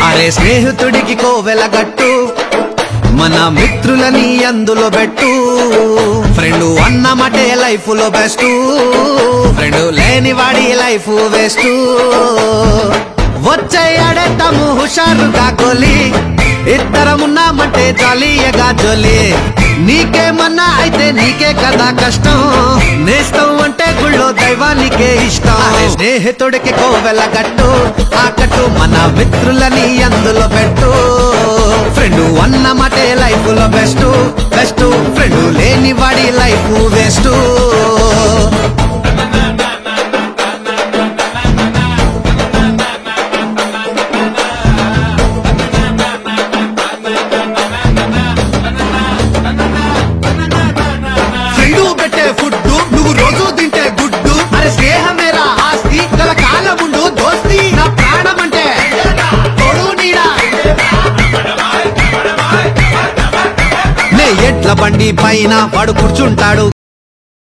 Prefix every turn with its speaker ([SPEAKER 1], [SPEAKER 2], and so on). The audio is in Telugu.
[SPEAKER 1] అరే స్నేహితుడికి కోవెలగట్టు మన మిత్రులని అందులో పెట్టు ఫ్రెండ్ అన్నమటే లైఫ్ లో బెస్ట్ ఫ్రెండ్ లేని వాడి లైఫ్ వేస్ట్ వచ్చేయాడేద్దాము హుషారుగా గోలి ఇద్దరమున్నామంటే జాలీయగా జోలి నీకేమన్నా అయితే నీకే కదా కష్టం నేస్తం అంటే గుళ్ళో దైవానికే ఇష్టం స్నేహితుడికి కోవెలగట్టు ఆ కట్టు మన మిత్రులని అందులో పెట్టు ఫ్రెండ్ అన్నమాటే లైఫ్ లో బెస్ట్ బెస్ట్ ఫ్రెండ్ లేని వాడి లైఫ్ వేస్ట్ ఎడ్ల బండి పైన వాడు కూర్చుంటాడు